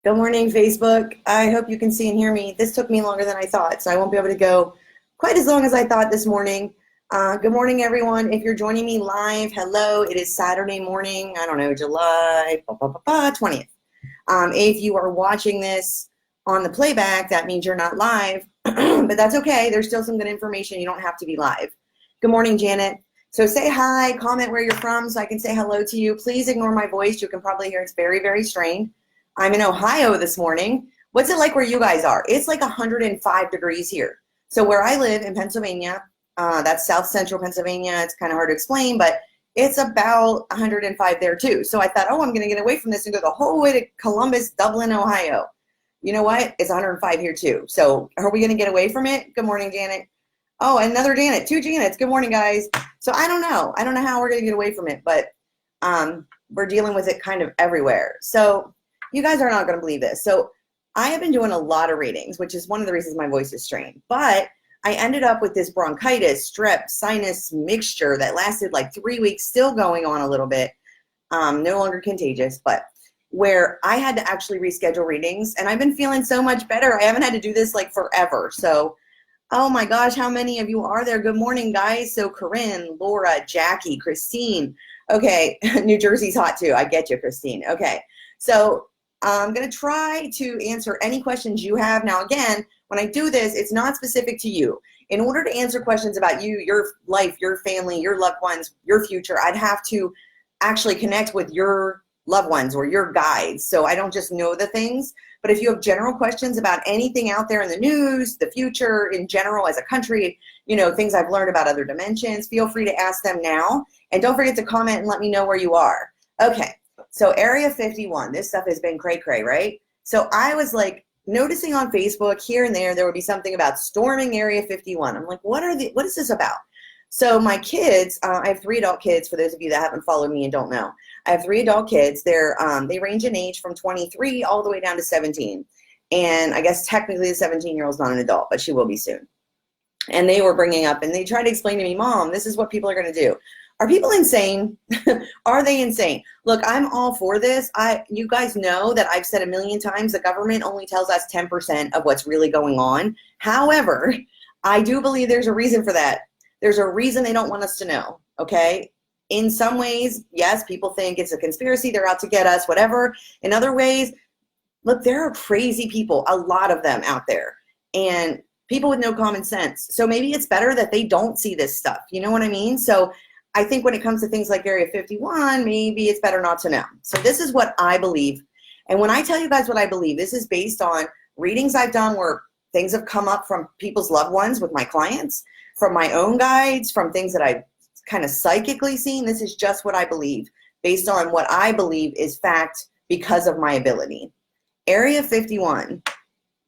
Good morning, Facebook. I hope you can see and hear me. This took me longer than I thought, so I won't be able to go quite as long as I thought this morning. Good morning, everyone. If you're joining me live, hello. It is Saturday morning, I don't know, July 20th. If you are watching this on the playback, that means you're not live, but that's okay. There's still some good information. You don't have to be live. Good morning, Janet. So say hi, comment where you're from so I can say hello to you. Please ignore my voice. You can probably hear it's very, very strained. I'm in Ohio this morning. What's it like where you guys are? It's like 105 degrees here. So where I live in Pennsylvania, that's South Central Pennsylvania. It's kind of hard to explain, but it's about 105 there too. So I thought, oh, I'm going to get away from this and go the whole way to Columbus, Dublin, Ohio. You know what? It's 105 here too. So are we going to get away from it? Good morning, Janet. Oh, another Janet, two Janets. Good morning, guys. So I don't know. I don't know how we're going to get away from it, but we're dealing with it kind of everywhere. So you guys are not going to believe this. So I have been doing a lot of readings, which is one of the reasons my voice is strained. But I ended up with this bronchitis, strep, sinus mixture that lasted like 3 weeks, still going on a little bit, no longer contagious, but where I had to actually reschedule readings. And I've been feeling so much better. I haven't had to do this like forever. So oh my gosh, how many of you are there? Good morning, guys. So Corinne, Laura, Jackie, Christine. Okay, New Jersey's hot too. I get you, Christine. Okay, so I'm going to try to answer any questions you have. Now, again, when I do this, it's not specific to you. In order to answer questions about you, your life, your family, your loved ones, your future, I'd have to actually connect with your loved ones or your guides. So I don't just know the things. But if you have general questions about anything out there in the news, the future in general as a country, you know, things I've learned about other dimensions, feel free to ask them now. And don't forget to comment and let me know where you are. Okay, so Area 51, this stuff has been cray-cray, right? So I was like noticing on Facebook here and there would be something about storming Area 51. I'm like, what is this about? So my kids, I have 3 adult kids, for those of you that haven't followed me and don't know. I have 3 adult kids. They range in age from 23 all the way down to 17. And I guess technically the 17-year-old's not an adult, but she will be soon. And they were bringing up, and they tried to explain to me, Mom, this is what people are going to do. Are people insane? Are they insane? Look, I'm all for this. You guys know that I've said a million times the government only tells us 10% of what's really going on. However, I do believe there's a reason for that. There's a reason they don't want us to know, okay? In some ways, yes, people think it's a conspiracy, they're out to get us, whatever. In other ways, look, there are crazy people, a lot of them out there, and people with no common sense. So maybe it's better that they don't see this stuff, you know what I mean? So I think when it comes to things like Area 51, maybe it's better not to know. So this is what I believe. And when I tell you guys what I believe, this is based on readings I've done where things have come up from people's loved ones with my clients, from my own guides, from things that I've kind of psychically seen. This is just what I believe, based on what I believe is fact because of my ability. Area 51,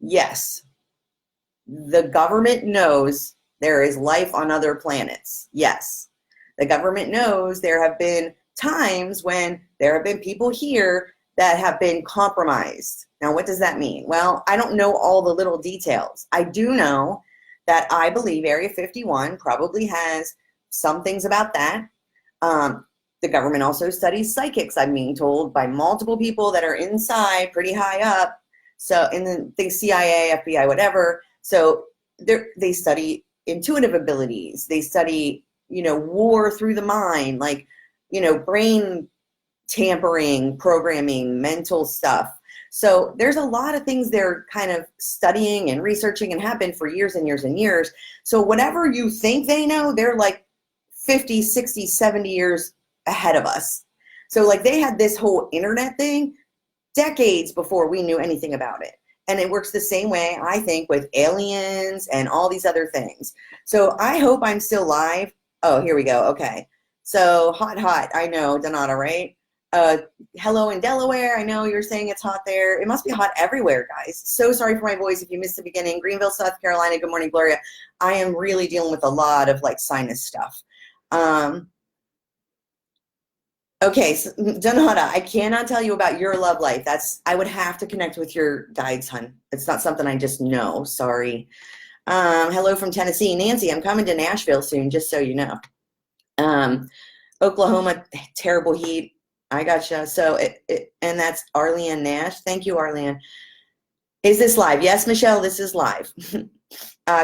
yes, the government knows there is life on other planets. Yes, the government knows there have been times when there have been people here that have been compromised. Now, what does that mean? Well, I don't know all the little details. I do know that I believe Area 51 probably has some things about that. The government also studies psychics, I'm being told, by multiple people that are inside, pretty high up. So in the CIA, FBI, whatever. So they study intuitive abilities. They study, you know, war through the mind, like, you know, brain tampering, programming, mental stuff. So there's a lot of things they're kind of studying and researching and have been for years and years and years. So whatever you think they know, they're like 50, 60, 70 years ahead of us. So like they had this whole internet thing decades before we knew anything about it. And it works the same way, I think, with aliens and all these other things. So I hope I'm still live. Oh, here we go. Okay. So hot. I know, Donata, right? Hello in Delaware. I know you're saying it's hot there. It must be hot everywhere, guys. So sorry for my voice if you missed the beginning. Greenville, South Carolina. Good morning, Gloria. I am really dealing with a lot of like sinus stuff. Okay, so, Donata, I cannot tell you about your love life. I would have to connect with your guides, hun. It's not something I just know. Sorry. Hello from Tennessee. Nancy, I'm coming to Nashville soon, just so you know. Oklahoma, terrible heat. I gotcha. So, and that's Arleanne Nash. Thank you, Arleanne. Is this live? Yes, Michelle, this is live.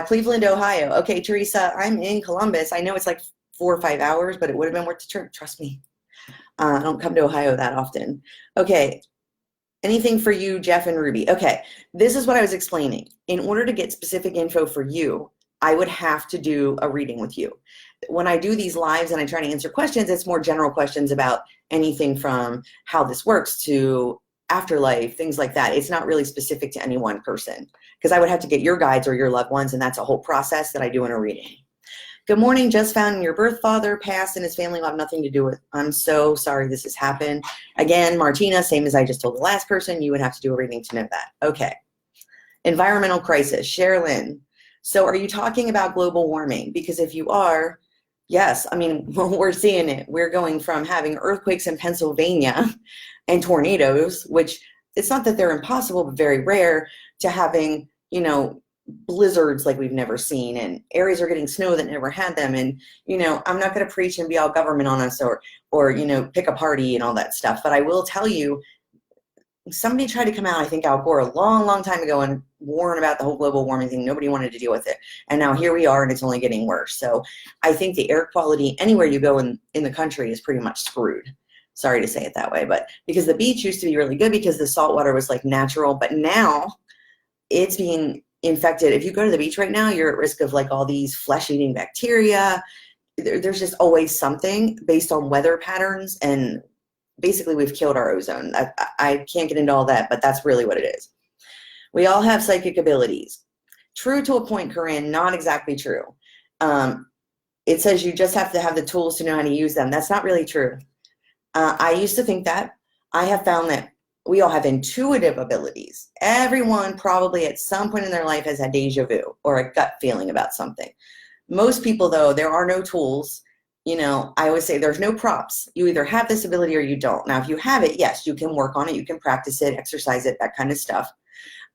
Cleveland, Ohio. Okay, Teresa, I'm in Columbus. I know it's like 4 or 5 hours, but it would have been worth the trip. Trust me. I don't come to Ohio that often. Okay. Anything for you, Jeff and Ruby? Okay, this is what I was explaining. In order to get specific info for you, I would have to do a reading with you. When I do these lives and I try to answer questions, it's more general questions about anything from how this works to afterlife, things like that. It's not really specific to any one person because I would have to get your guides or your loved ones, and that's a whole process that I do in a reading. Good morning. Just found your birth father passed and his family will have nothing to do with. I'm so sorry this has happened. Again, Martina, same as I just told the last person, you would have to do a reading to know that. Okay. Environmental crisis. Sherilyn. So are you talking about global warming? Because if you are, yes, I mean, we're seeing it. We're going from having earthquakes in Pennsylvania and tornadoes, which it's not that they're impossible, but very rare, to having, you know, blizzards like we've never seen, and areas are getting snow that never had them. And, you know, I'm not going to preach and be all government on us or, you know, pick a party and all that stuff. But I will tell you, somebody tried to come out, I think Al Gore, a long, long time ago and warn about the whole global warming thing. Nobody wanted to deal with it. And now here we are, and it's only getting worse. So I think the air quality anywhere you go in the country is pretty much screwed. Sorry to say it that way, but because the beach used to be really good because the salt water was like natural, but now it's being infected. If you go to the beach right now, you're at risk of like all these flesh-eating bacteria. There's just always something based on weather patterns, and basically we've killed our ozone. I can't get into all that, but that's really what it is. We all have psychic abilities. True to a point, Corinne, not exactly true. It says you just have to have the tools to know how to use them. That's not really true. I used to think that. I have found that we all have intuitive abilities. Everyone probably at some point in their life has had deja vu or a gut feeling about something. Most people, though, there are no tools. You know, I always say there's no props. You either have this ability or you don't. Now, if you have it, yes, you can work on it. You can practice it, exercise it, that kind of stuff.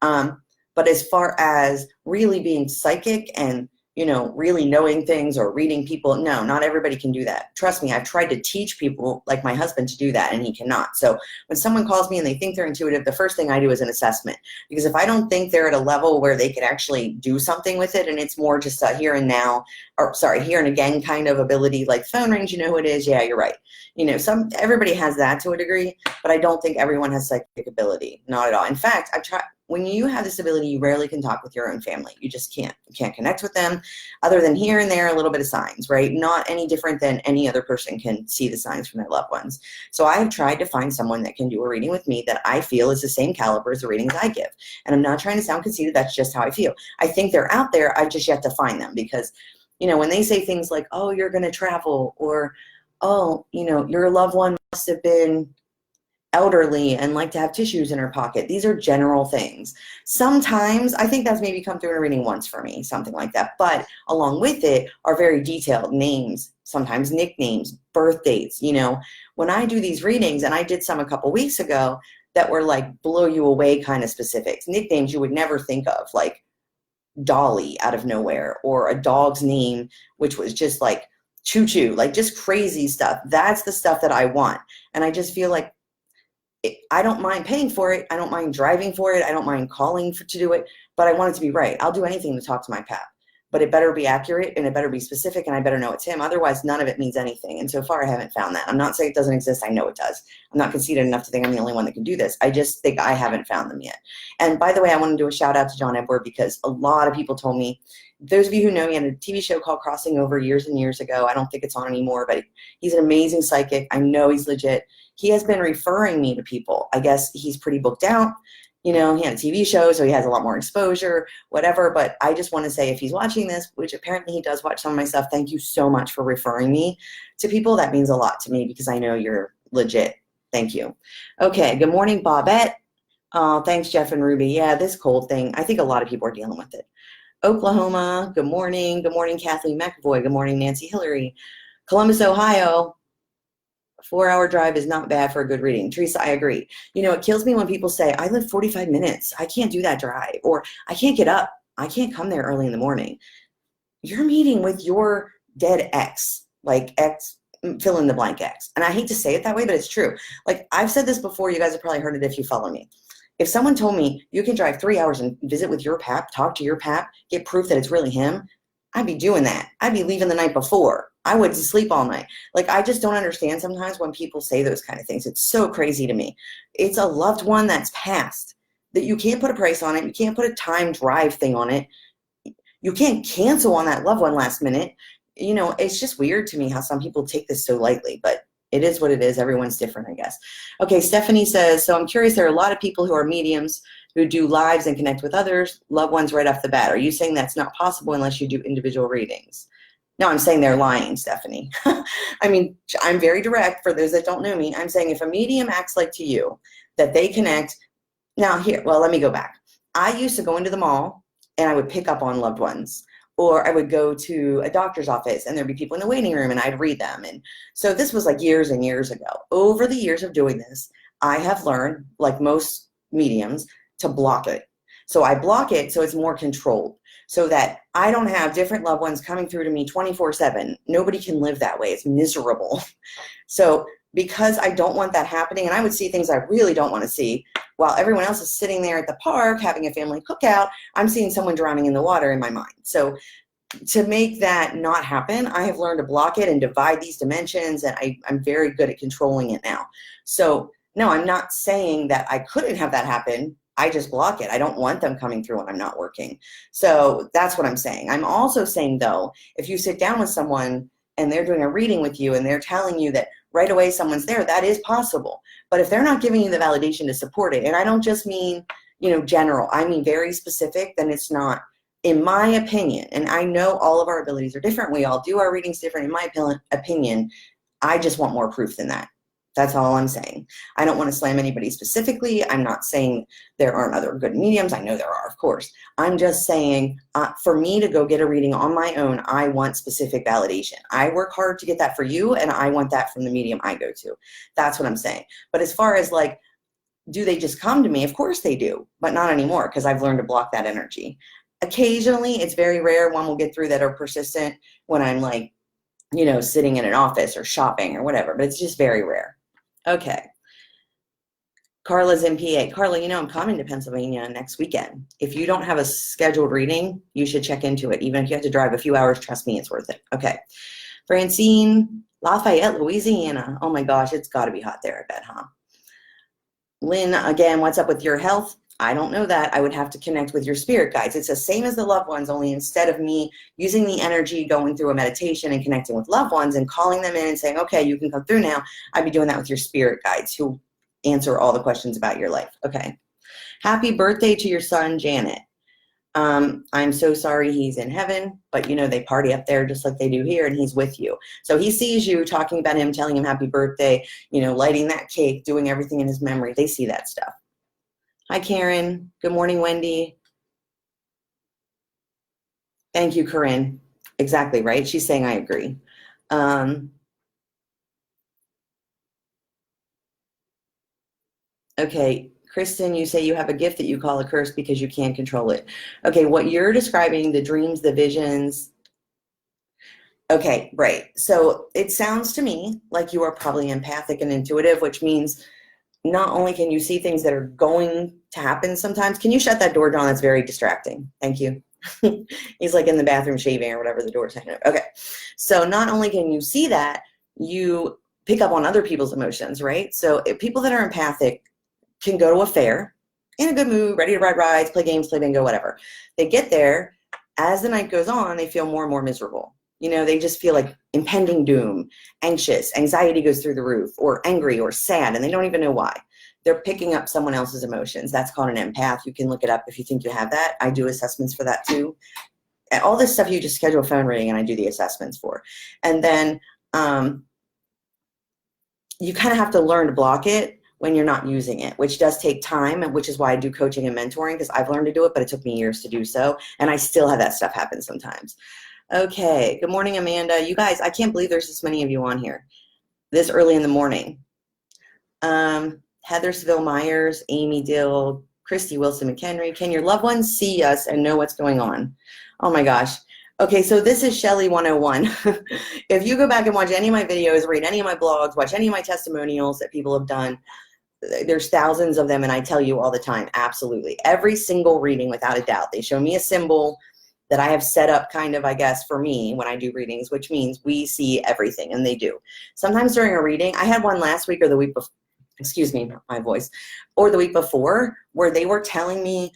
But as far as really being psychic and, you know, really knowing things or reading people, no, not everybody can do that. Trust me, I've tried to teach people like my husband to do that, and he cannot. So when someone calls me and they think they're intuitive, the first thing I do is an assessment. Because if I don't think they're at a level where they could actually do something with it, and it's more just a here and now, or sorry, here and again kind of ability, like phone rings, you know who it is? Yeah, you're right. You know, everybody has that to a degree, but I don't think everyone has psychic ability. Not at all. In fact, I've tried. When you have this ability, you rarely can talk with your own family. You just can't. You can't connect with them other than here and there, a little bit of signs, right? Not any different than any other person can see the signs from their loved ones. So I've tried to find someone that can do a reading with me that I feel is the same caliber as the readings I give. And I'm not trying to sound conceited. That's just how I feel. I think they're out there. I've just yet to find them because, you know, when they say things like, oh, you're going to travel, or, oh, you know, your loved one must have been elderly and like to have tissues in her pocket. These are general things. Sometimes, I think that's maybe come through in a reading once for me, something like that. But along with it are very detailed names, sometimes nicknames, birth dates. You know, when I do these readings, and I did some a couple weeks ago that were like blow you away kind of specifics, nicknames you would never think of, like Dolly out of nowhere, or a dog's name, which was just like Choo Choo, like just crazy stuff. That's the stuff that I want. And I just feel like I don't mind paying for it. I don't mind driving for it. I don't mind calling to do it, but I want it to be right. I'll do anything to talk to my pap, but it better be accurate and it better be specific, and I better know it's him. Otherwise, none of it means anything. And so far, I haven't found that. I'm not saying it doesn't exist. I know it does. I'm not conceited enough to think I'm the only one that can do this. I just think I haven't found them yet. And by the way, I want to do a shout out to John Edward, because a lot of people told me, those of you who know, he had a TV show called Crossing Over years and years ago. I don't think it's on anymore, but he's an amazing psychic. I know he's legit. He has been referring me to people. I guess he's pretty booked out. You know, he had a TV show, so he has a lot more exposure, whatever. But I just want to say, if he's watching this, which apparently he does watch some of my stuff, thank you so much for referring me to people. That means a lot to me because I know you're legit. Thank you. Okay, good morning, Bobette. Thanks, Jeff and Ruby. Yeah, this cold thing, I think a lot of people are dealing with it. Oklahoma, good morning. Good morning, Kathleen McAvoy. Good morning, Nancy Hillary. Columbus, Ohio. 4-hour drive is not bad for a good reading. Teresa, I agree. You know, it kills me when people say, I live 45 minutes. I can't do that drive. Or I can't get up. I can't come there early in the morning. You're meeting with your dead ex, like ex, fill in the blank X. And I hate to say it that way, but it's true. Like, I've said this before. You guys have probably heard it if you follow me. If someone told me you can drive 3 hours and visit with your pap, talk to your pap, get proof that it's really him, I'd be doing that. I'd be leaving the night before. I wouldn't sleep all night. Like, I just don't understand sometimes when people say those kind of things. It's so crazy to me. It's a loved one that's passed, that you can't put a price on it. You can't put a time drive thing on it. You can't cancel on that loved one last minute. You know, it's just weird to me how some people take this so lightly, but it is what it is. Everyone's different, I guess. Okay, Stephanie says, so I'm curious, there are a lot of people who are mediums who do lives and connect with others, loved ones right off the bat. Are you saying that's not possible unless you do individual readings? No, I'm saying they're lying, Stephanie. I mean, I'm very direct for those that don't know me. I'm saying if a medium acts like to you, that they connect. Now here, well, let me go back. I used to go into the mall and I would pick up on loved ones. Or I would go to a doctor's office and there'd be people in the waiting room and I'd read them. And so this was like years and years ago. Over the years of doing this, I have learned, like most mediums, to block it. So I block it so it's more controlled, so that I don't have different loved ones coming through to me 24/7. Nobody can live that way. It's miserable. So because I don't want that happening, and I would see things I really don't want to see, while everyone else is sitting there at the park having a family cookout, I'm seeing someone drowning in the water in my mind. So to make that not happen, I have learned to block it and divide these dimensions, and I'm very good at controlling it now. So no, I'm not saying that I couldn't have that happen. I just block it. I don't want them coming through when I'm not working. So that's what I'm saying. I'm also saying, though, if you sit down with someone and they're doing a reading with you and they're telling you that right away someone's there, that is possible. But if they're not giving you the validation to support it, and I don't just mean, general, I mean very specific, then it's not, in my opinion, and I know all of our abilities are different. We all do our readings different. In my opinion, I just want more proof than that. That's all I'm saying. I don't want to slam anybody specifically. I'm not saying there aren't other good mediums. I know there are, of course. I'm just saying for me to go get a reading on my own, I want specific validation. I work hard to get that for you, and I want that from the medium I go to. That's what I'm saying. But as far as like, do they just come to me? Of course they do, but not anymore because I've learned to block that energy. Occasionally, it's very rare, one will get through that are persistent when I'm like, sitting in an office or shopping or whatever, but it's just very rare. Okay. Carla's in PA. Carla, I'm coming to Pennsylvania next weekend. If you don't have a scheduled reading, you should check into it. Even if you have to drive a few hours, trust me, it's worth it. Okay. Francine, Lafayette, Louisiana. Oh my gosh, it's got to be hot there, I bet, huh? Lynn, again, what's up with your health? I don't know that. I would have to connect with your spirit guides. It's the same as the loved ones, only instead of me using the energy, going through a meditation and connecting with loved ones and calling them in and saying, okay, you can come through now, I'd be doing that with your spirit guides who answer all the questions about your life. Okay. Happy birthday to your son, Janet. I'm so sorry he's in heaven, but they party up there just like they do here, and he's with you. So he sees you talking about him, telling him happy birthday, lighting that cake, doing everything in his memory. They see that stuff. Hi, Karen. Good morning, Wendy. Thank you, Corinne. Exactly right. She's saying I agree. Okay, Kristen, you say you have a gift that you call a curse because you can't control it. Okay, what you're describing, the dreams, the visions. Okay, right. So it sounds to me like you are probably empathic and intuitive, which means not only can you see things that are going to happen sometimes. Can you shut that door, John? That's very distracting. Thank you. He's like in the bathroom shaving or whatever, the door's hanging up. Okay. So not only can you see that, you pick up on other people's emotions, right? So if people that are empathic can go to a fair in a good mood, ready to ride rides, play games, play bingo, whatever. They get there. As the night goes on, they feel more and more miserable. They just feel like impending doom, anxious, anxiety goes through the roof, or angry or sad, and they don't even know why. They're picking up someone else's emotions. That's called an empath. You can look it up if you think you have that. I do assessments for that too. And all this stuff you just schedule a phone reading and I do the assessments for. And then you kind of have to learn to block it when you're not using it, which does take time, and which is why I do coaching and mentoring, because I've learned to do it, but it took me years to do so. And I still have that stuff happen sometimes. Okay. Good morning, Amanda. You guys, I can't believe there's this many of you on here this early in the morning. Heather Seville Myers, Amy Dill, Christy Wilson McHenry. Can your loved ones see us and know what's going on? Oh my gosh. Okay, so this is Shelly 101. If you go back and watch any of my videos, read any of my blogs, watch any of my testimonials that people have done, there's thousands of them, and I tell you all the time, absolutely. Every single reading, without a doubt. They show me a symbol that I have set up kind of, I guess, for me when I do readings, which means we see everything, and they do. Sometimes during a reading, I had one last week or the week before, excuse me, my voice, or the week before, where they were telling me,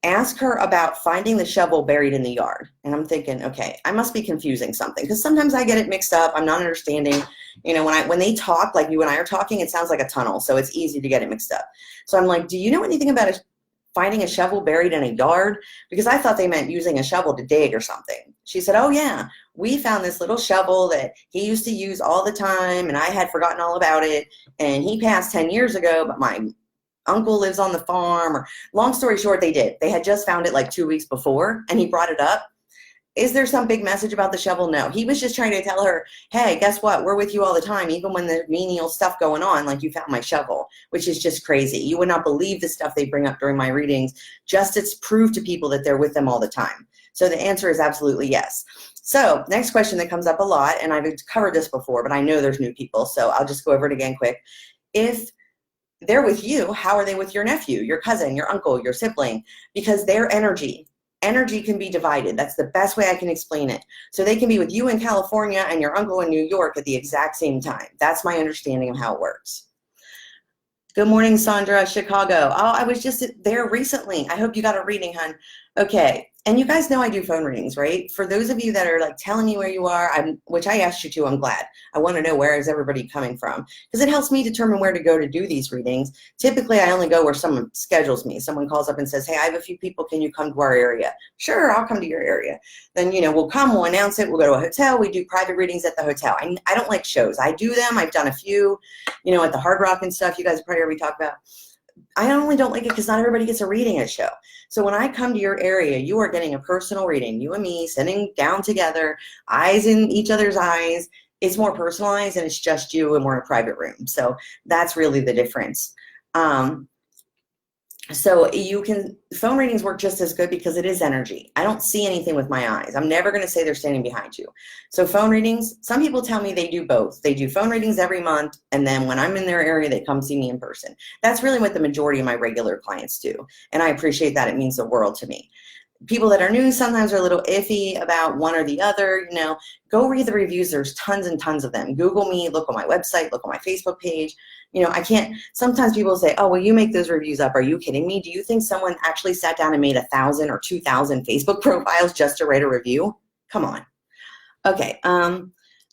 ask her about finding the shovel buried in the yard. And I'm thinking, okay, I must be confusing something, because sometimes I get it mixed up. I'm not understanding. You know, when they talk like you and I are talking, it sounds like a tunnel, so it's easy to get it mixed up. So I'm like, do you know anything about finding a shovel buried in a yard? Because I thought they meant using a shovel to dig or something. She said, oh yeah, we found this little shovel that he used to use all the time, and I had forgotten all about it, and he passed 10 years ago, but my uncle lives on the farm. Or long story short, they did. They had just found it like 2 weeks before, and he brought it up. Is there some big message about the shovel? No. He was just trying to tell her, hey, guess what? We're with you all the time, even when there's menial stuff going on, like you found my shovel, which is just crazy. You would not believe the stuff they bring up during my readings, just to prove to people that they're with them all the time. So the answer is absolutely yes. So next question that comes up a lot, and I've covered this before, but I know there's new people, so I'll just go over it again quick. If they're with you, how are they with your nephew, your cousin, your uncle, your sibling? Because their energy can be divided. That's the best way I can explain it. So they can be with you in California and your uncle in New York at the exact same time. That's my understanding of how it works. Good morning, Sandra, Chicago. Oh, I was just there recently. I hope you got a reading, hon. Okay. And you guys know I do phone readings, right? For those of you that are like telling me where you are, which I asked you to, I'm glad. I want to know, where is everybody coming from? Because it helps me determine where to go to do these readings. Typically, I only go where someone schedules me. Someone calls up and says, hey, I have a few people. Can you come to our area? Sure, I'll come to your area. Then, you know, we'll come, we'll announce it. We'll go to a hotel. We do private readings at the hotel. I don't like shows. I do them. I've done a few, you know, at the Hard Rock and stuff. You guys probably already talked about. I only don't like it because not everybody gets a reading at a show. So when I come to your area, you are getting a personal reading. You and me sitting down together, eyes in each other's eyes. It's more personalized, and it's just you, and we're in a private room. So that's really the difference. So phone readings work just as good because it is energy. I don't see anything with my eyes. I'm never going to say they're standing behind you. So phone readings, some people tell me they do both. They do phone readings every month, and then when I'm in their area, they come see me in person. That's really what the majority of my regular clients do, and I appreciate that. It means the world to me. People that are new sometimes are a little iffy about one or the other. You know, go read the reviews. There's tons and tons of them. Google me, look on my website, look on my Facebook page. You know, I can't, sometimes people say, oh, well, you make those reviews up. Are you kidding me? Do you think someone actually sat down and made 1,000 or 2,000 Facebook profiles just to write a review? Come on. Okay,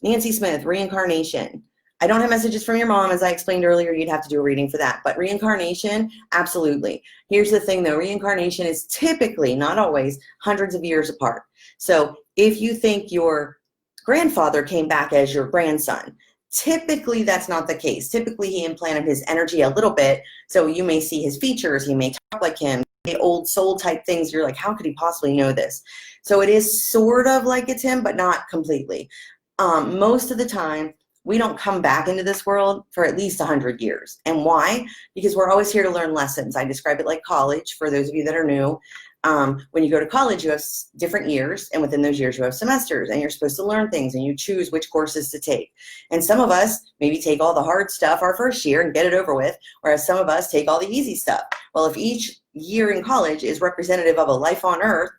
Nancy Smith, reincarnation. I don't have messages from your mom. As I explained earlier, you'd have to do a reading for that. But reincarnation, absolutely. Here's the thing, though. Reincarnation is typically, not always, hundreds of years apart. So if you think your grandfather came back as your grandson, typically that's not the case. Typically he implanted his energy a little bit, so you may see his features. He may talk like him, old soul type things. You're like, how could he possibly know this? So it is sort of like it's him, but not completely. Most of the time, we don't come back into this world for at least 100 years. And why? Because we're always here to learn lessons. I describe it like college for those of you that are new. When you go to college, you have different years, and within those years you have semesters, and you're supposed to learn things, and you choose which courses to take. And some of us maybe take all the hard stuff our first year and get it over with, whereas some of us take all the easy stuff. Well, if each year in college is representative of a life on earth,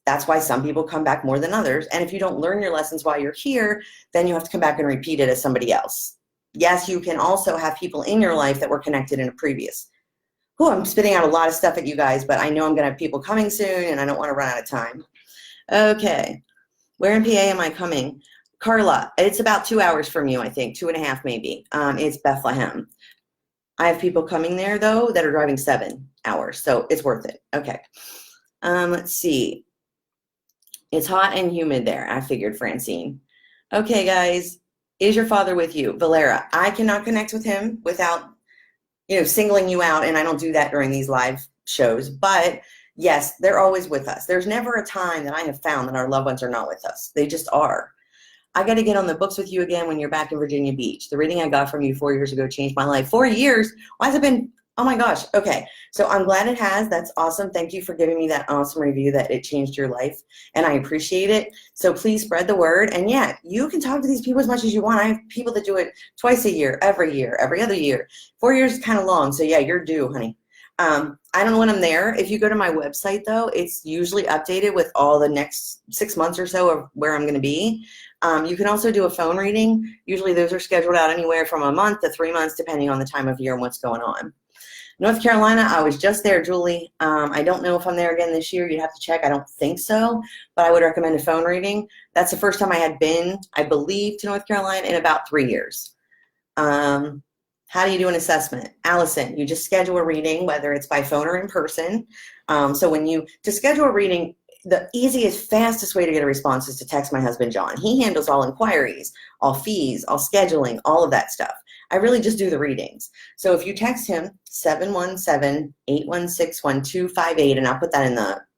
that's why some people come back more than others. And if you don't learn your lessons while you're here, then you have to come back and repeat it as somebody else. Yes, you can also have people in your life that were connected in a previous. Oh, I'm spitting out a lot of stuff at you guys, but I know I'm going to have people coming soon, and I don't want to run out of time. Okay. Where in PA am I coming? Carla, it's about 2 hours from you, I think. 2.5 maybe. It's Bethlehem. I have people coming there, though, that are driving 7 hours, so it's worth it. Okay. Let's see. It's hot and humid there. I figured, Francine. Okay, guys. Is your father with you? Valera, I cannot connect with him without, singling you out, and I don't do that during these live shows. But yes, they're always with us. There's never a time that I have found that our loved ones are not with us. They just are. I got to get on the books with you again when you're back in Virginia Beach. The reading I got from you 4 years ago changed my life. 4 years? Why has it been Oh my gosh. Okay. So I'm glad it has. That's awesome. Thank you for giving me that awesome review that it changed your life. And I appreciate it. So please spread the word. And yeah, you can talk to these people as much as you want. I have people that do it twice a year, every other year. 4 years is kind of long. So yeah, you're due, honey. I don't know when I'm there. If you go to my website though, it's usually updated with all the next 6 months or so of where I'm going to be. You can also do a phone reading. Usually those are scheduled out anywhere from a month to 3 months, depending on the time of year and what's going on. North Carolina, I was just there, Julie. I don't know if I'm there again this year. You'd have to check. I don't think so, but I would recommend a phone reading. That's the first time I had been, I believe, to North Carolina in about 3 years. How do you do an assessment? Allison, you just schedule a reading, whether it's by phone or in person. To schedule a reading, the easiest, fastest way to get a response is to text my husband, John. He handles all inquiries, all fees, all scheduling, all of that stuff. I really just do the readings. So if you text him 717-816-1258, and I'll put that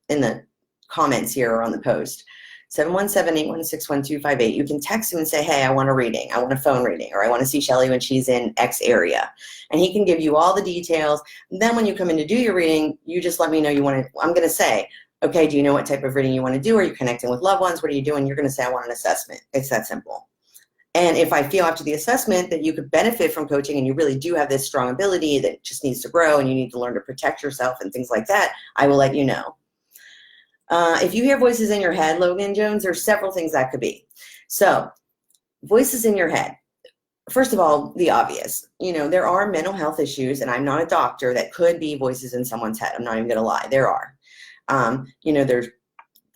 in the comments here or on the post, 717-816-1258, you can text him and say, hey, I want a reading. I want a phone reading, or I want to see Shelly when she's in X area. And he can give you all the details. Then when you come in to do your reading, you just let me know you want to, I'm going to say, okay, do you know what type of reading you want to do? Are you connecting with loved ones? What are you doing? You're going to say, I want an assessment. It's that simple. And if I feel after the assessment that you could benefit from coaching and you really do have this strong ability that just needs to grow and you need to learn to protect yourself and things like that, I will let you know. If you hear voices in your head, Logan Jones, there's several things that could be. So voices in your head. First of all, the obvious. There are mental health issues, and I'm not a doctor, that could be voices in someone's head. I'm not even going to lie. There are. There's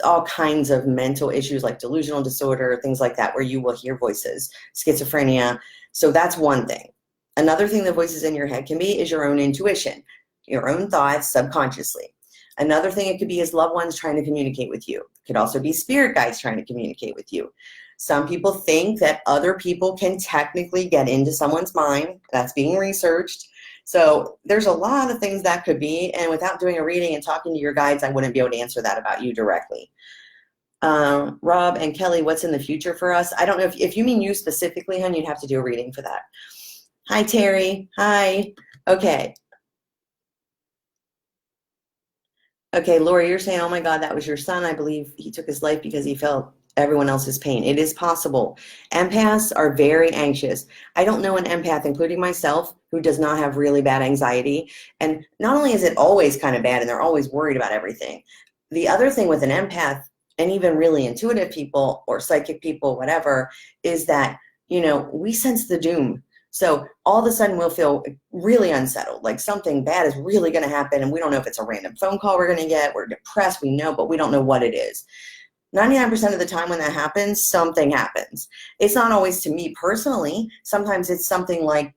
all kinds of mental issues like delusional disorder, things like that, where you will hear voices, schizophrenia. So that's one thing. Another thing that voices in your head can be is your own intuition, your own thoughts subconsciously. Another thing it could be is loved ones trying to communicate with you. It could also be spirit guides trying to communicate with you. Some people think that other people can technically get into someone's mind. That's being researched. So there's a lot of things that could be, and without doing a reading and talking to your guides, I wouldn't be able to answer that about you directly. Rob and Kelly, what's in the future for us? I don't know if you mean you specifically, hon, you'd have to do a reading for that. Hi, Terry. Hi. Okay. Okay, Lori, you're saying, oh my God, that was your son. I believe he took his life because he felt everyone else's pain. It is possible. Empaths are very anxious. I don't know an empath, including myself, who does not have really bad anxiety. And not only is it always kind of bad and they're always worried about everything, the other thing with an empath, and even really intuitive people or psychic people, whatever, is that, we sense the doom. So all of a sudden we'll feel really unsettled, like something bad is really going to happen. And we don't know if it's a random phone call we're going to get. We're depressed, we know, but we don't know what it is. 99% of the time when that happens, something happens. It's not always to me personally. Sometimes it's something like,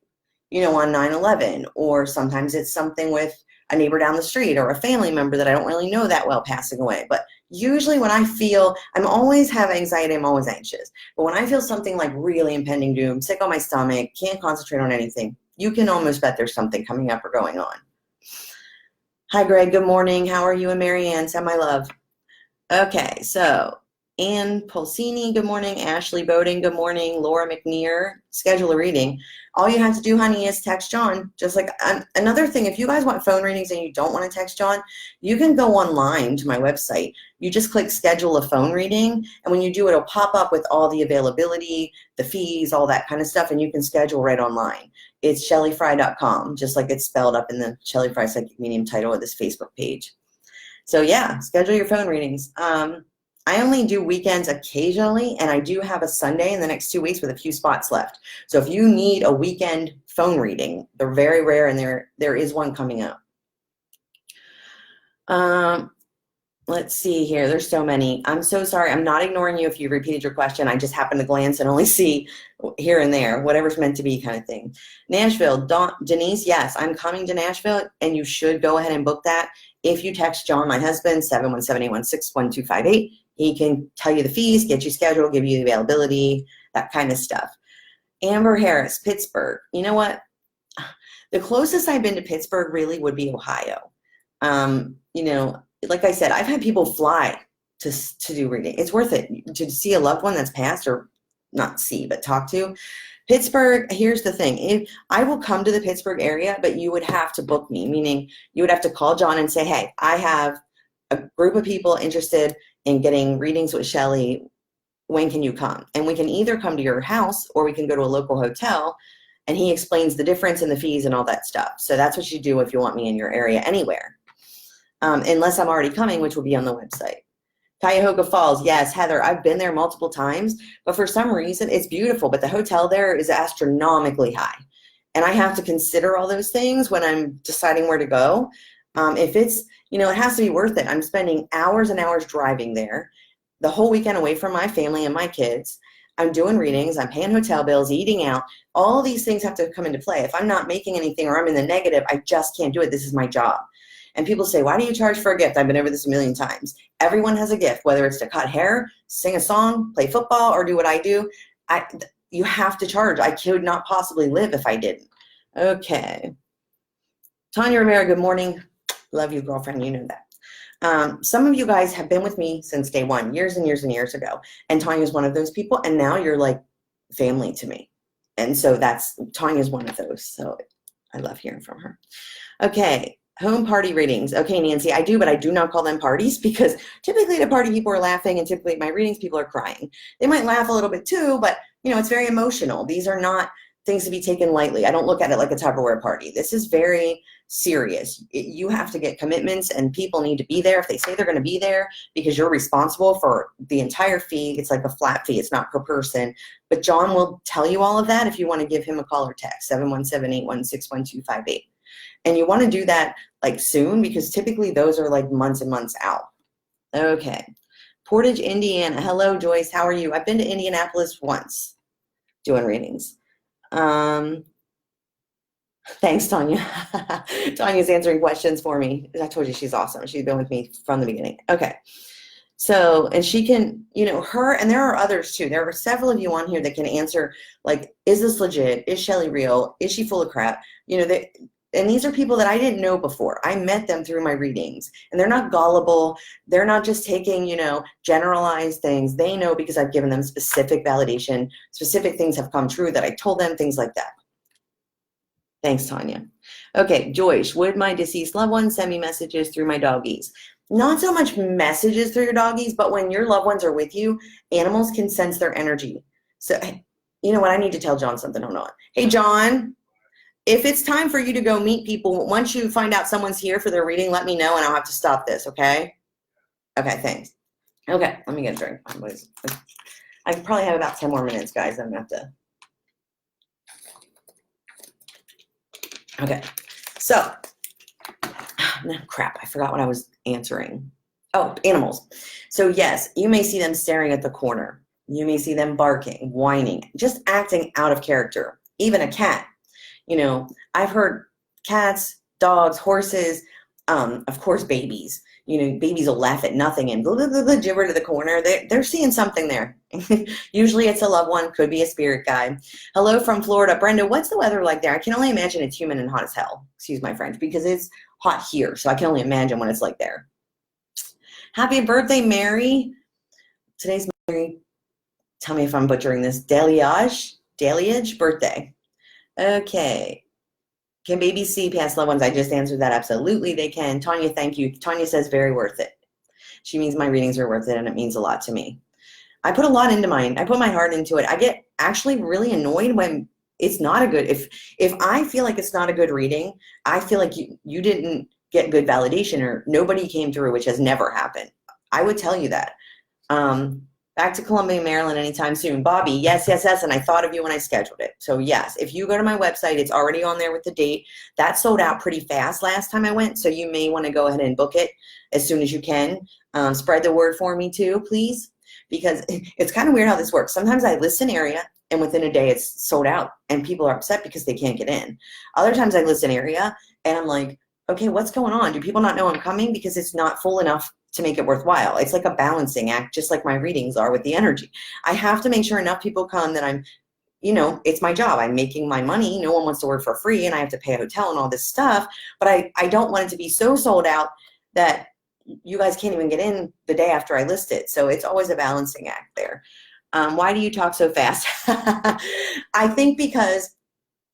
on 9/11, or sometimes it's something with a neighbor down the street or a family member that I don't really know that well passing away. But usually when I feel, I'm always have anxiety, I'm always anxious. But when I feel something like really impending doom, sick on my stomach, can't concentrate on anything, you can almost bet there's something coming up or going on. Hi, Greg. Good morning. How are you and Marianne? Send my love. Okay, so Ann Pulsini, good morning. Ashley Bowden, good morning. Laura McNear, schedule a reading. All you have to do, honey, is text John. Just like another thing, if you guys want phone readings and you don't want to text John, you can go online to my website. You just click schedule a phone reading, and when you do, it'll pop up with all the availability, the fees, all that kind of stuff, and you can schedule right online. It's shellyfrey.com, just like it's spelled up in the Shelly Frey Psychic Medium title of this Facebook page. So yeah, schedule your phone readings. I only do weekends occasionally, and I do have a Sunday in the next 2 weeks with a few spots left. So if you need a weekend phone reading, they're very rare, and there is one coming up. Let's see here. There's so many. I'm so sorry. I'm not ignoring you if you repeated your question. I just happened to glance and only see here and there, whatever's meant to be kind of thing. Nashville, Denise, yes, I'm coming to Nashville, and you should go ahead and book that. If you text John, my husband, 717-816-1258, he can tell you the fees, get you scheduled, give you the availability, that kind of stuff. Amber Harris, Pittsburgh. You know what? The closest I've been to Pittsburgh really would be Ohio. Like I said, I've had people fly to do reading. It's worth it to see a loved one that's passed, or not see, but talk to, Pittsburgh, here's the thing. If I will come to the Pittsburgh area, but you would have to book me, meaning you would have to call John and say, hey, I have a group of people interested in getting readings with Shelly. When can you come? And we can either come to your house or we can go to a local hotel, and he explains the difference in the fees and all that stuff. So that's what you do if you want me in your area anywhere, unless I'm already coming, which will be on the website. Cuyahoga Falls, yes, Heather, I've been there multiple times, but for some reason it's beautiful, but the hotel there is astronomically high. And I have to consider all those things when I'm deciding where to go. If it's, it has to be worth it. I'm spending hours and hours driving there, the whole weekend away from my family and my kids. I'm doing readings, I'm paying hotel bills, eating out. All these things have to come into play. If I'm not making anything or I'm in the negative, I just can't do it. This is my job. And people say, why do you charge for a gift? I've been over this a million times. Everyone has a gift, whether it's to cut hair, sing a song, play football, or do what I do. You have to charge. I could not possibly live if I didn't. Okay. Tanya Rivera, good morning. Love you, girlfriend. You know that. Some of you guys have been with me since day one, years and years and years ago. And Tanya's one of those people. And now you're like family to me. And so Tanya's one of those. So I love hearing from her. Okay. Home party readings. Okay, Nancy, I do, but I do not call them parties because typically at a party people are laughing and typically at my readings people are crying. They might laugh a little bit too, but it's very emotional. These are not things to be taken lightly. I don't look at it like a Tupperware party. This is very serious. You have to get commitments and people need to be there. If they say they're going to be there because you're responsible for the entire fee, it's like a flat fee. It's not per person. But John will tell you all of that if you want to give him a call or text, 717-816-1258. And you want to do that like soon because typically those are like months and months out. Okay. Portage, Indiana. Hello, Joyce. How are you? I've been to Indianapolis once doing readings. Thanks, Tanya. Tanya's answering questions for me. I told you she's awesome. She's been with me from the beginning. Okay. So, and she can, her, and there are others too. There are several of you on here that can answer, like, is this legit? Is Shelly real? Is she full of crap? And these are people that I didn't know before. I met them through my readings. And they're not gullible. They're not just taking, generalized things. They know because I've given them specific validation. Specific things have come true that I told them, things like that. Thanks, Tanya. Okay, Joyce, would my deceased loved ones send me messages through my doggies? Not so much messages through your doggies, but when your loved ones are with you, animals can sense their energy. So, you know what? I need to tell John something. Hold on. Hey, John. If it's time for you to go meet people, once you find out someone's here for their reading, let me know and I'll have to stop this, okay? Okay, thanks. Okay, let me get a drink. I probably have about 10 more minutes, guys. I'm going to have to. Okay, so, crap, I forgot what I was answering. Oh, animals. So, yes, you may see them staring at the corner. You may see them barking, whining, just acting out of character. Even a cat. I've heard cats, dogs, horses, of course, babies. Babies will laugh at nothing and blah, blah, blah, blah, gibber to the corner. They're seeing something there. Usually it's a loved one, could be a spirit guide. Hello from Florida. Brenda, what's the weather like there? I can only imagine it's humid and hot as hell. Excuse my French, because it's hot here. So I can only imagine what it's like there. Happy birthday, Mary. Today's Mary. Tell me if I'm butchering this. Deliage birthday. Okay. Can babies see past loved ones? I just answered that. Absolutely, they can. Tanya, thank you. Tanya says very worth it. She means my readings are worth it, and it means a lot to me. I put a lot into mine. I put my heart into it. I get actually really annoyed when it's not a good, if I feel like it's not a good reading, I feel like you didn't get good validation or nobody came through, which has never happened. I would tell you that. Back to Columbia, Maryland anytime soon. Bobby, yes, and I thought of you when I scheduled it. So yes, if you go to my website, it's already on there with the date. That sold out pretty fast last time I went, so you may want to go ahead and book it as soon as you can. Spread the word for me too, please, because it's kind of weird how this works. Sometimes I list an area, and within a day it's sold out, and people are upset because they can't get in. Other times I list an area, and I'm like, okay, what's going on? Do people not know I'm coming? Because it's not full enough to make it worthwhile. It's like a balancing act, just like my readings are with the energy. I have to make sure enough people come that I'm, it's my job. I'm making my money. No one wants to work for free and I have to pay a hotel and all this stuff. But I don't want it to be so sold out that you guys can't even get in the day after I list it. So it's always a balancing act there. Why do you talk so fast? I think because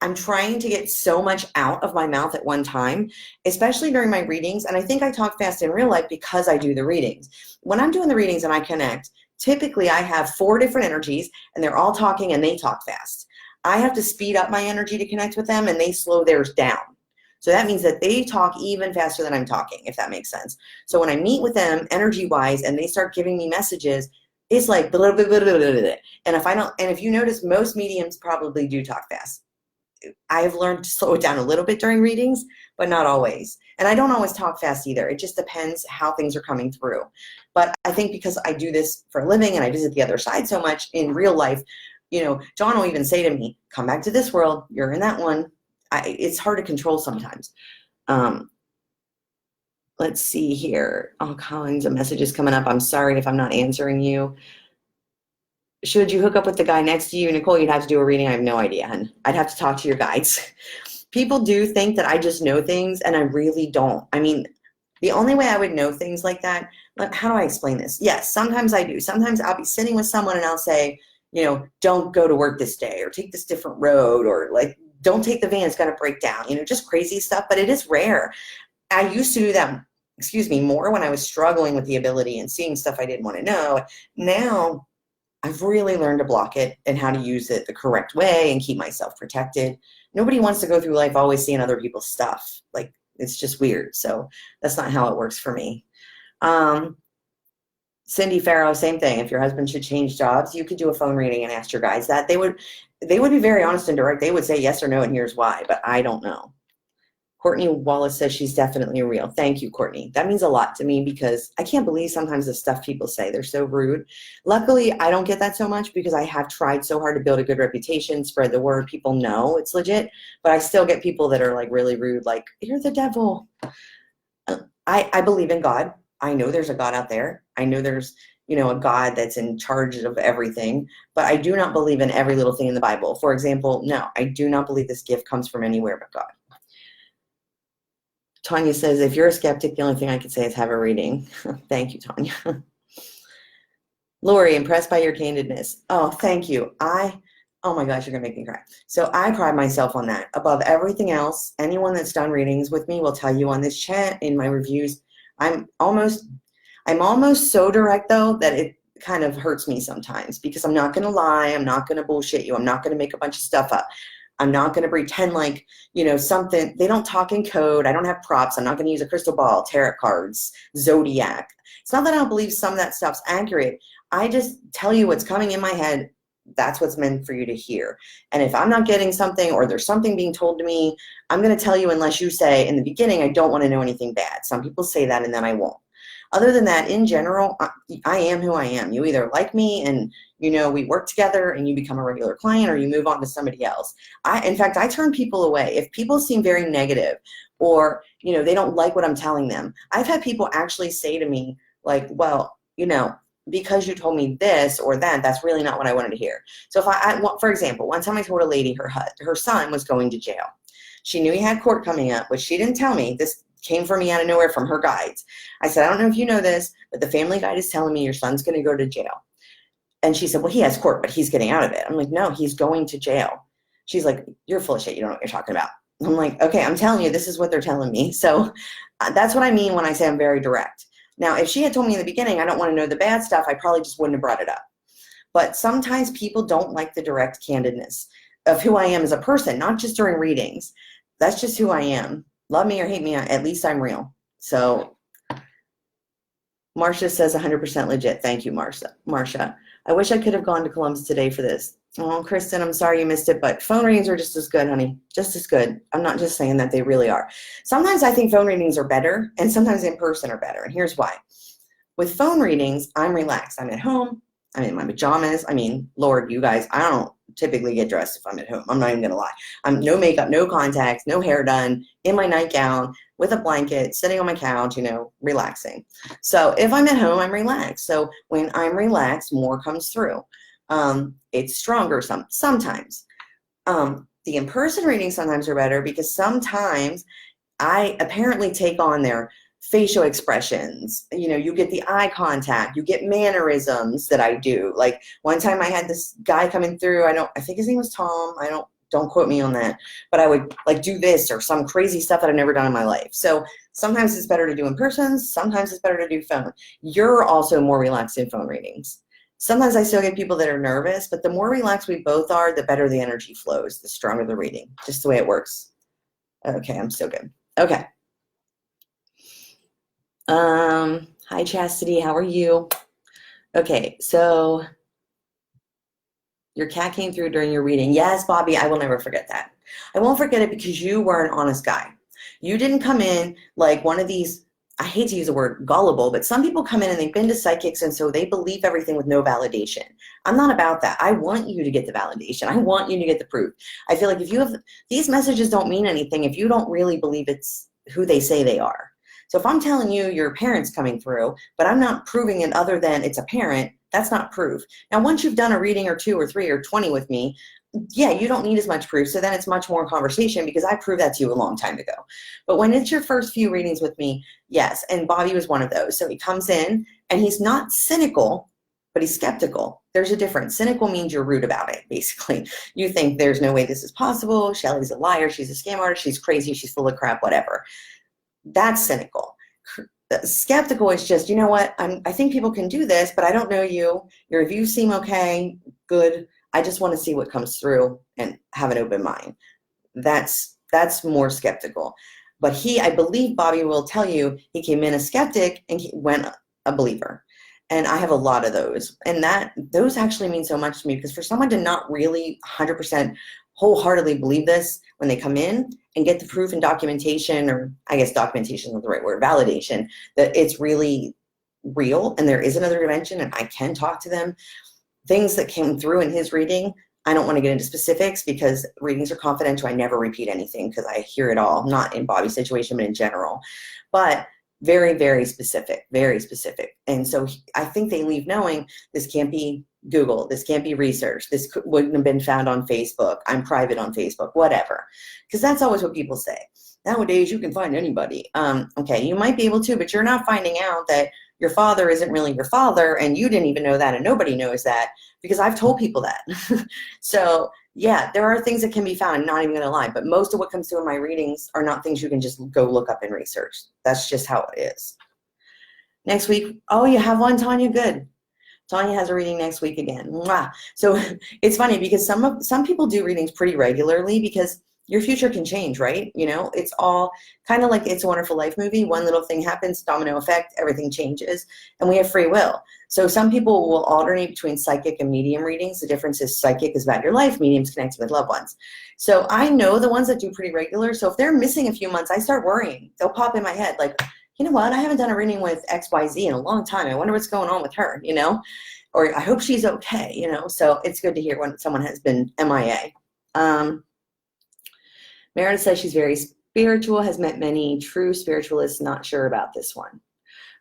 I'm trying to get so much out of my mouth at one time, especially during my readings. And I think I talk fast in real life because I do the readings. When I'm doing the readings and I connect, typically I have 4 different energies and they're all talking and they talk fast. I have to speed up my energy to connect with them and they slow theirs down. So that means that they talk even faster than I'm talking, if that makes sense. So when I meet with them energy-wise and they start giving me messages, it's like blah, blah, blah, blah, blah, blah. And if you notice, most mediums probably do talk fast. I've learned to slow it down a little bit during readings, but not always. And I don't always talk fast either. It just depends how things are coming through. But I think because I do this for a living and I visit the other side so much in real life, John will even say to me, come back to this world. You're in that one. It's hard to control sometimes. Let's see here. All kinds of messages coming up. I'm sorry if I'm not answering you. Should you hook up with the guy next to you, Nicole, you'd have to do a reading. I have no idea, hun. I'd have to talk to your guides. People do think that I just know things, and I really don't. I mean, the only way I would know things like that, how do I explain this? Yes, sometimes I do. Sometimes I'll be sitting with someone and I'll say, don't go to work this day, or take this different road, or don't take the van, it's going to break down, just crazy stuff, but it is rare. I used to do that, more when I was struggling with the ability and seeing stuff I didn't want to know. Now, I've really learned to block it and how to use it the correct way and keep myself protected. Nobody wants to go through life always seeing other people's stuff. It's just weird. So that's not how it works for me. Cindy Farrow, same thing. If your husband should change jobs, you could do a phone reading and ask your guides that. They would be very honest and direct. They would say yes or no, and here's why, but I don't know. Courtney Wallace says she's definitely real. Thank you, Courtney. That means a lot to me because I can't believe sometimes the stuff people say. They're so rude. Luckily, I don't get that so much because I have tried so hard to build a good reputation, spread the word. People know it's legit, but I still get people that are really rude, like, you're the devil. I believe in God. I know there's a God out there. I know there's, a God that's in charge of everything, but I do not believe in every little thing in the Bible. For example, no, I do not believe this gift comes from anywhere but God. Tanya says, if you're a skeptic, the only thing I can say is have a reading. Thank you, Tanya. Lori, impressed by your candidness. Oh, thank you. Oh my gosh, you're going to make me cry. So I pride myself on that. Above everything else, anyone that's done readings with me will tell you on this chat, in my reviews, I'm almost so direct, though, that it kind of hurts me sometimes because I'm not going to lie. I'm not going to bullshit you. I'm not going to make a bunch of stuff up. I'm not going to pretend something. They don't talk in code. I don't have props. I'm not going to use a crystal ball, tarot cards, zodiac. It's not that I don't believe some of that stuff's accurate. I just tell you what's coming in my head. That's what's meant for you to hear. And if I'm not getting something or there's something being told to me, I'm going to tell you unless you say in the beginning, I don't want to know anything bad. Some people say that and then I won't. Other than that, in general, I am who I am. You either like me and, we work together and you become a regular client, or you move on to somebody else. In fact, I turn people away. If people seem very negative or, they don't like what I'm telling them. I've had people actually say to me well, because you told me this or that, that's really not what I wanted to hear. So if for example, one time I told a lady her son was going to jail. She knew he had court coming up, but she didn't tell me. This came from me out of nowhere from her guides. I said, I don't know if you know this, but the family guide is telling me your son's going to go to jail. And she said, well, he has court, but he's getting out of it. I'm like, no, he's going to jail. She's like, you're full of shit. You don't know what you're talking about. I'm like, okay, I'm telling you, this is what they're telling me. So that's what I mean when I say I'm very direct. Now, if she had told me in the beginning, I don't want to know the bad stuff, I probably just wouldn't have brought it up. But sometimes people don't like the direct candidness of who I am as a person, not just during readings. That's just who I am. Love me or hate me, at least I'm real. So Marcia says 100% legit. Thank you, Marcia. I wish I could have gone to Columbus today for this. Oh, Kristen, I'm sorry you missed it, but phone readings are just as good, honey. Just as good. I'm not just saying that, they really are. Sometimes I think phone readings are better, and sometimes in person are better, and here's why. With phone readings, I'm relaxed. I'm at home. I'm in my pajamas. I mean, Lord, you guys, I don't typically get dressed if I'm at home. I'm not even going to lie. I'm no makeup, no contacts, no hair done, in my nightgown, with a blanket, sitting on my couch, relaxing. So if I'm at home, I'm relaxed. So when I'm relaxed, more comes through. It's stronger sometimes. The in-person readings sometimes are better because sometimes I apparently take on their facial expressions. You get the eye contact, you get mannerisms that I do. Like one time I had this guy coming through, I think his name was Tom. Don't quote me on that, but I would like do this or some crazy stuff that I've never done in my life. So sometimes it's better to do in person. Sometimes it's better to do phone. You're also more relaxed in phone readings. Sometimes I still get people that are nervous, but the more relaxed we both are, the better the energy flows, the stronger the reading, just the way it works. Okay, I'm still good. Okay. Hi, Chastity. How are you? Okay, so your cat came through during your reading. Yes, Bobby, I will never forget that. I won't forget it because you were an honest guy. You didn't come in like one of these, I hate to use the word gullible, but some people come in and they've been to psychics and so they believe everything with no validation. I'm not about that. I want you to get the validation. I want you to get the proof. I feel like if you have, these messages don't mean anything if you don't really believe it's who they say they are. So if I'm telling you your parent's coming through, but I'm not proving it other than it's a parent, that's not proof. Now, once you've done a reading or 2 or 3 or 20 with me, yeah, you don't need as much proof. So then it's much more conversation because I proved that to you a long time ago. But when it's your first few readings with me, yes. And Bobby was one of those. So he comes in and he's not cynical, but he's skeptical. There's a difference. Cynical means you're rude about it, basically. You think there's no way this is possible. Shelly's a liar. She's a scam artist. She's crazy. She's full of crap, whatever. That's cynical. Skeptical is just, you know what, I think people can do this, but I don't know you. Your reviews seem okay, good. I just want to see what comes through and have an open mind. That's more skeptical. But I believe Bobby will tell you he came in a skeptic and he went a believer. And I have a lot of those. And those actually mean so much to me because for someone to not really 100% wholeheartedly believe this when they come in and get the proof and documentation, or I guess documentation is not the right word, validation, that it's really real and there is another dimension and I can talk to them. Things that came through in his reading, I don't want to get into specifics because readings are confidential. I never repeat anything because I hear it all, not in Bobby's situation, but in general. But very, very specific, very specific. And so I think they leave knowing this can't be Google, this can't be researched, this wouldn't have been found on Facebook, I'm private on Facebook, whatever. Because that's always what people say. Nowadays, you can find anybody. Okay, you might be able to, but you're not finding out that your father isn't really your father, and you didn't even know that, and nobody knows that, because I've told people that. So, yeah, there are things that can be found, I'm not even going to lie, but most of what comes through in my readings are not things you can just go look up and research. That's just how it is. Next week, oh, you have one, Tanya? Good. Tanya has a reading next week again. Mwah. So it's funny because some people do readings pretty regularly because your future can change, right? It's all kind of like It's a Wonderful Life movie. One little thing happens, domino effect, everything changes, and we have free will. So some people will alternate between psychic and medium readings. The difference is psychic is about your life, medium's connected with loved ones. So I know the ones that do pretty regular. So if they're missing a few months, I start worrying. They'll pop in my head like, you know what, I haven't done a reading with XYZ in a long time. I wonder what's going on with her, or I hope she's okay, So it's good to hear when someone has been MIA. Meredith says she's very spiritual, has met many true spiritualists, not sure about this one.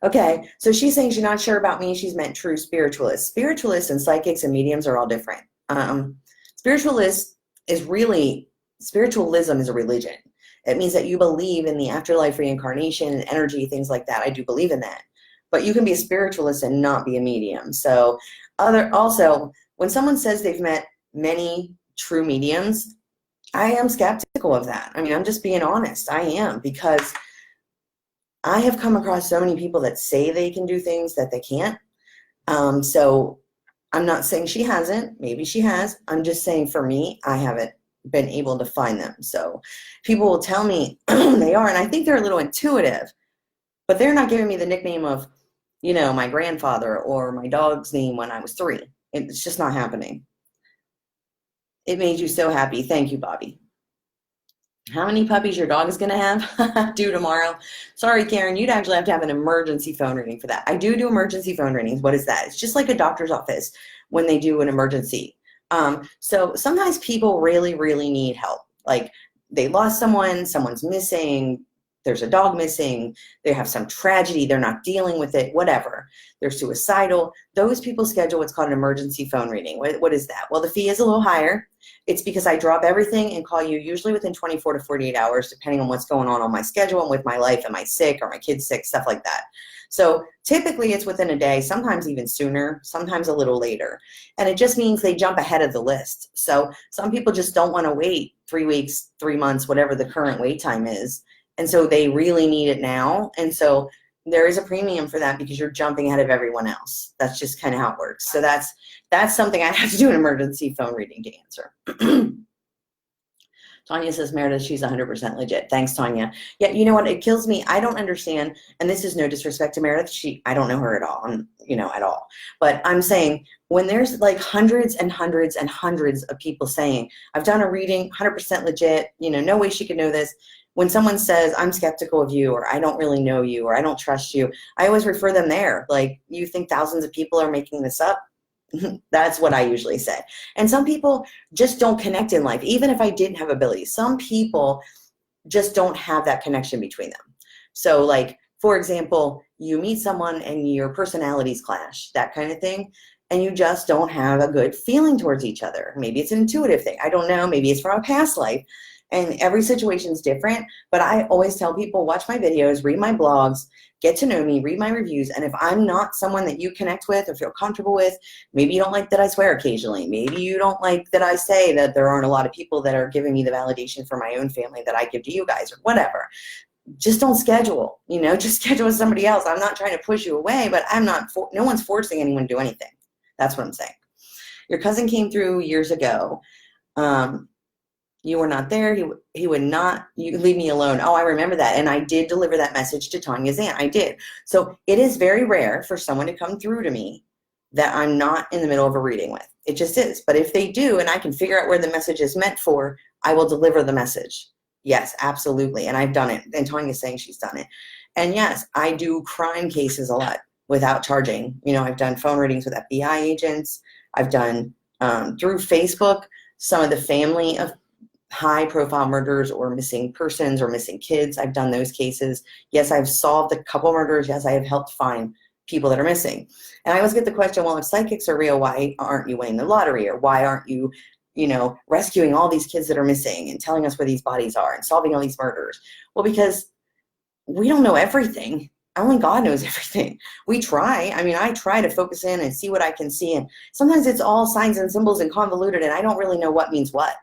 Okay, so she's saying she's not sure about me. She's met true spiritualists. Spiritualists and psychics and mediums are all different. Spiritualism is a religion. It means that you believe in the afterlife, reincarnation, and energy, things like that. I do believe in that. But you can be a spiritualist and not be a medium. So also, when someone says they've met many true mediums, I am skeptical of that. I mean, I'm just being honest. I am, because I have come across so many people that say they can do things that they can't. So I'm not saying she hasn't. Maybe she has. I'm just saying for me, I haven't been able to find them. So people will tell me they are, and I think they're a little intuitive, but they're not giving me the nickname of, my grandfather or my dog's name when I was 3. It's just not happening. It made you so happy. Thank you, Bobby. How many puppies your dog is going to have due tomorrow? Sorry, Karen, you'd actually have to have an emergency phone reading for that. I do emergency phone readings. What is that? It's just like a doctor's office when they do an emergency. So sometimes people really, really need help. Like they lost someone, someone's missing, there's a dog missing, they have some tragedy, they're not dealing with it, whatever. They're suicidal. Those people schedule what's called an emergency phone reading. What is that? Well, the fee is a little higher. It's because I drop everything and call you usually within 24 to 48 hours, depending on what's going on my schedule and with my life. Am I sick? Are my kids sick? Stuff like that. So typically it's within a day, sometimes even sooner, sometimes a little later. And it just means they jump ahead of the list. So some people just don't want to wait 3 weeks, 3 months, whatever the current wait time is. And so they really need it now. And so there is a premium for that because you're jumping ahead of everyone else. That's just kind of how it works. So that's something I have to do an emergency phone reading to answer. Tanya says, Meredith, she's 100% legit. Thanks, Tanya. Yeah, you know what? It kills me. I don't understand, and this is no disrespect to Meredith. I don't know her at all, at all. But I'm saying when there's like hundreds and hundreds and hundreds of people saying, I've done a reading, 100% legit, no way she could know this. When someone says, I'm skeptical of you, or I don't really know you, or I don't trust you, I always refer them there. Like, you think thousands of people are making this up? That's what I usually say. And some people just don't connect in life, even if I didn't have abilities. Some people just don't have that connection between them. So like, for example, you meet someone and your personalities clash, that kind of thing, and you just don't have a good feeling towards each other. Maybe it's an intuitive thing. I don't know. Maybe it's from a past life. And every situation is different, but I always tell people, watch my videos, read my blogs, get to know me, read my reviews, and if I'm not someone that you connect with or feel comfortable with, maybe you don't like that I swear occasionally, maybe you don't like that I say that there aren't a lot of people that are giving me the validation for my own family that I give to you guys or whatever, just don't schedule, just schedule with somebody else. I'm not trying to push you away, but no one's forcing anyone to do anything. That's what I'm saying. Your cousin came through years ago. You were not there. He would not, you leave me alone. Oh, I remember that. And I did deliver that message to Tanya's aunt. I did. So it is very rare for someone to come through to me that I'm not in the middle of a reading with. It just is. But if they do, and I can figure out where the message is meant for, I will deliver the message. Yes, absolutely. And I've done it. And Tanya's saying she's done it. And yes, I do crime cases a lot without charging. I've done phone readings with FBI agents. I've done through Facebook, some of the family of high profile murders or missing persons or missing kids. I've done those cases. Yes, I've solved a couple murders. Yes, I have helped find people that are missing. And I always get the question, well, if psychics are real, why aren't you winning the lottery? Or why aren't you, rescuing all these kids that are missing and telling us where these bodies are and solving all these murders? Well, because we don't know everything. Only God knows everything. We try. I try to focus in and see what I can see. And sometimes it's all signs and symbols and convoluted, and I don't really know what means what.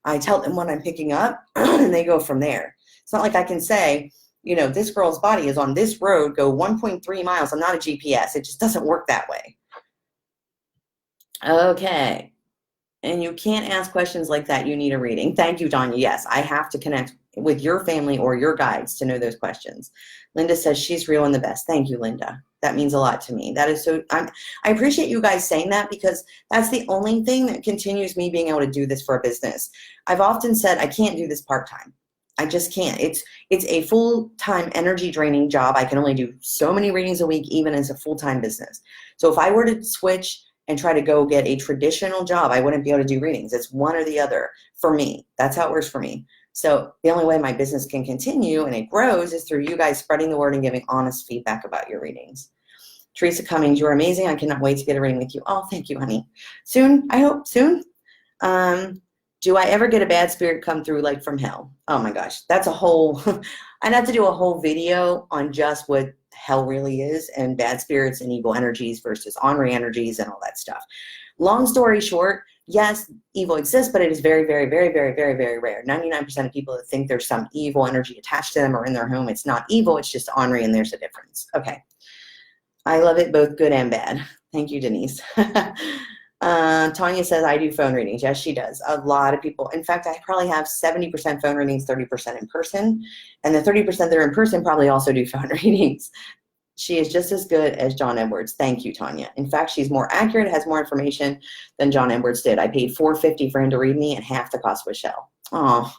I tell them what I'm picking up, and they go from there. It's not like I can say, this girl's body is on this road, go 1.3 miles. I'm not a GPS. It just doesn't work that way. Okay. And you can't ask questions like that. You need a reading. Thank you, Tanya. Yes, I have to connect with your family or your guides to know those questions. Linda says she's real and the best. Thank you, Linda. That means a lot to me. That is so, I appreciate you guys saying that, because that's the only thing that continues me being able to do this for a business. I've often said I can't do this part-time. I just can't. It's a full-time energy draining job. I can only do so many readings a week, even as a full-time business. So if I were to switch and try to go get a traditional job, I wouldn't be able to do readings. It's one or the other for me. That's how it works for me. So the only way my business can continue and it grows is through you guys spreading the word and giving honest feedback about your readings. Teresa Cummings, you're amazing. I cannot wait to get a reading with you. Oh, thank you, honey. Soon, I hope, soon. Do I ever get a bad spirit come through like from hell? Oh my gosh, that's a whole, I'd have to do a whole video on just what hell really is and bad spirits and evil energies versus ornery energies and all that stuff. Long story short, yes, evil exists, but it is very, very, very, very, very, very rare. 99% of people that think there's some evil energy attached to them or in their home, it's not evil, it's just ornery, and there's a difference. Okay. I love it both good and bad. Thank you, Denise. Tanya says, I do phone readings. Yes, she does. A lot of people. In fact, I probably have 70% phone readings, 30% in person. And the 30% that are in person probably also do phone readings. She is just as good as John Edwards. Thank you, Tanya. In fact, she's more accurate, has more information than John Edwards did. I paid $450 for him to read me and half the cost was Shell. Oh,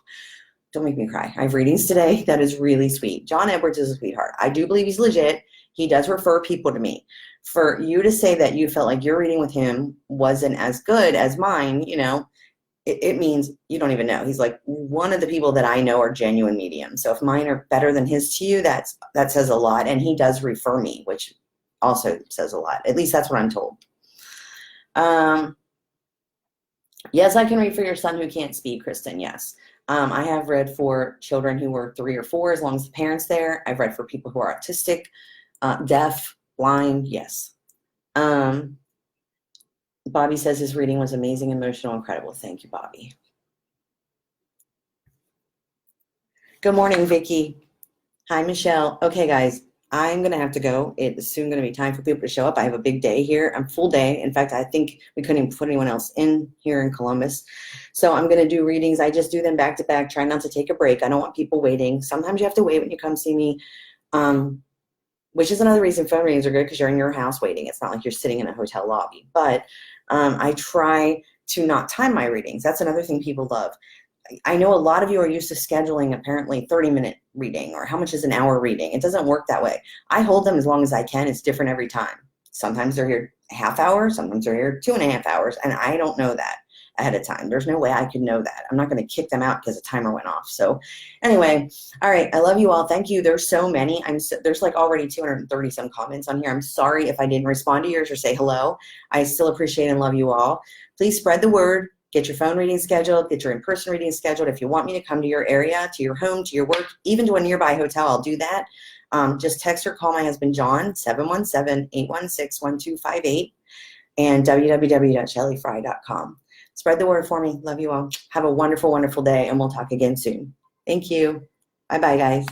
don't make me cry. I have readings today. That is really sweet. John Edwards is a sweetheart. I do believe he's legit. He does refer people to me. For you to say that you felt like your reading with him wasn't as good as mine, it means you don't even know. He's like, one of the people that I know are genuine mediums. So if mine are better than his to you, that says a lot. And he does refer me, which also says a lot. At least that's what I'm told. Yes, I can read for your son who can't speak, Kristen. Yes. I have read for children who were 3 or 4, as long as the parent's there. I've read for people who are autistic, deaf, blind. Yes. Bobby says his reading was amazing, emotional, incredible. Thank you, Bobby. Good morning, Vicki. Hi, Michelle. Okay, guys, I'm going to have to go. It is soon going to be time for people to show up. I have a big day here. I'm full day. In fact, I think we couldn't even put anyone else in here in Columbus. So I'm going to do readings. I just do them back to back, try not to take a break. I don't want people waiting. Sometimes you have to wait when you come see me, which is another reason phone readings are good, because you're in your house waiting. It's not like you're sitting in a hotel lobby. But I try to not time my readings. That's another thing people love. I know a lot of you are used to scheduling apparently 30-minute reading, or how much is an hour reading. It doesn't work that way. I hold them as long as I can. It's different every time. Sometimes they're here a half hour, sometimes they're here 2.5 hours, and I don't know that ahead of time. There's no way I could know that. I'm not going to kick them out because the timer went off. So anyway, all right, I love you all. Thank you. There's so many. There's like already 230 some comments on here. I'm sorry if I didn't respond to yours or say hello. I still appreciate and love you all. Please spread the word. Get your phone reading scheduled, get your in-person reading scheduled. If you want me to come to your area, to your home, to your work, even to a nearby hotel, I'll do that. Just text or call my husband, John, 717-816-1258, and www.shellyfrey.com. Spread the word for me. Love you all. Have a wonderful, wonderful day, and we'll talk again soon. Thank you. Bye-bye, guys.